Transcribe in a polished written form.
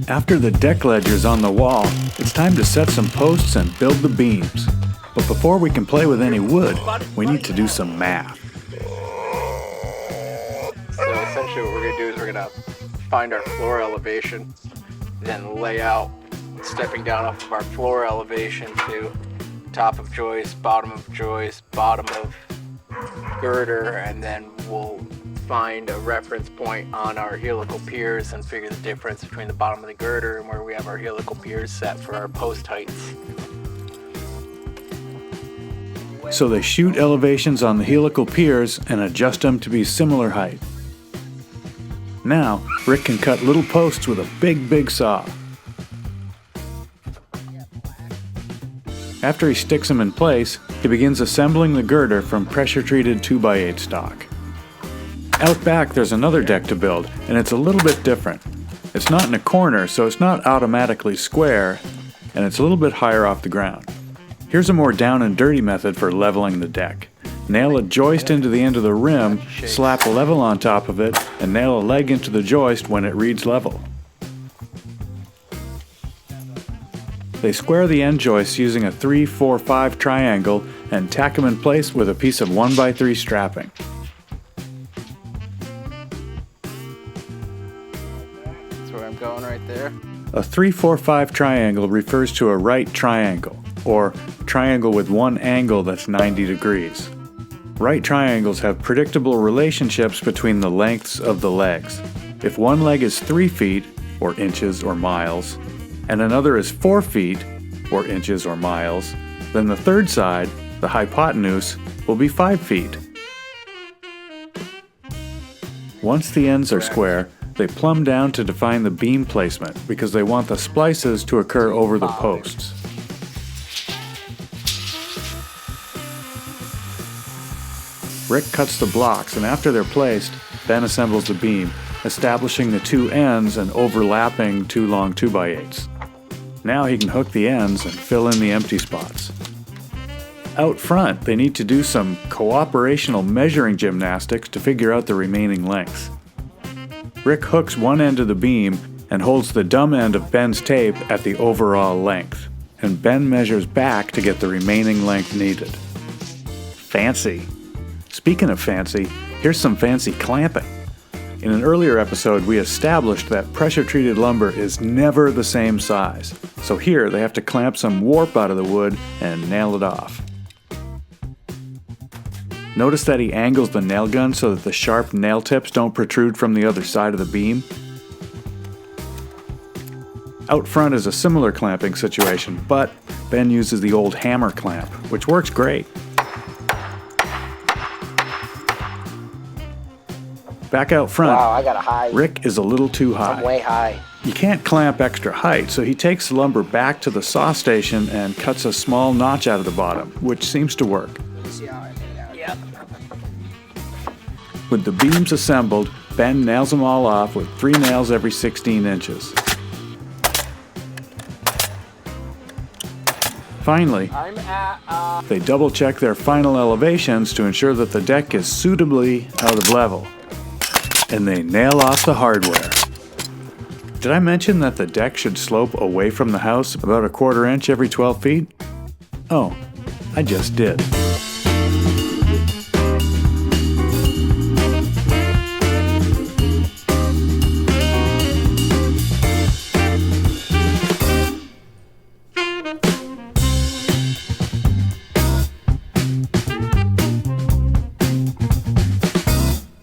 After the deck ledger's on the wall, it's time to set some posts and build the beams. But before we can play with any wood, we need to do some math. So essentially what we're going to do is we're going to find our floor elevation, then lay out stepping down off of our floor elevation to top of joist, bottom of girder, and then we'll find a reference point on our helical piers and figure the difference between the bottom of the girder and where we have our helical piers set for our post heights. So they shoot elevations on the helical piers and adjust them to be similar height. Now, Rick can cut little posts with a big saw. After he sticks them in place, he begins assembling the girder from pressure-treated 2x8 stock. Out back there's another deck to build, and it's a little bit different. It's not in a corner, so it's not automatically square, and it's a little bit higher off the ground. Here's a more down and dirty method for leveling the deck. Nail a joist into the end of the rim, slap a level on top of it, and nail a leg into the joist when it reads level. They square the end joists using a 3-4-5 triangle and tack them in place with a piece of 1x3 strapping. That's where I'm going right there. A 3-4-5 triangle refers to a right triangle, or triangle with one angle that's 90 degrees. Right triangles have predictable relationships between the lengths of the legs. If one leg is 3 feet, or inches or miles, and another is 4 feet, or inches or miles, then the third side, the hypotenuse, will be 5 feet. Once the ends are square, they plumb down to define the beam placement because they want the splices to occur over the posts. Rick cuts the blocks, and after they're placed, Ben assembles the beam, establishing the two ends and overlapping two long 2x8s. Now he can hook the ends and fill in the empty spots. Out front, they need to do some cooperational measuring gymnastics to figure out the remaining lengths. Rick hooks one end of the beam and holds the dumb end of Ben's tape at the overall length, and Ben measures back to get the remaining length needed. Fancy! Speaking of fancy, here's some fancy clamping. In an earlier episode, we established that pressure-treated lumber is never the same size. So here, they have to clamp some warp out of the wood and nail it off. Notice that he angles the nail gun so that the sharp nail tips don't protrude from the other side of the beam. Out front is a similar clamping situation, but Ben uses the old hammer clamp, which works great. Back out front, Wow, I got a high. Rick is a little too high. I'm way high. You can't clamp extra height, so he takes the lumber back to the saw station and cuts a small notch out of the bottom, which seems to work. Yep. With the beams assembled, Ben nails them all off with 3 nails every 16 inches. Finally, they double check their final elevations to ensure that the deck is suitably out of level. And they nail off the hardware. Did I mention that the deck should slope away from the house about 1/4 inch every 12 feet? Oh, I just did.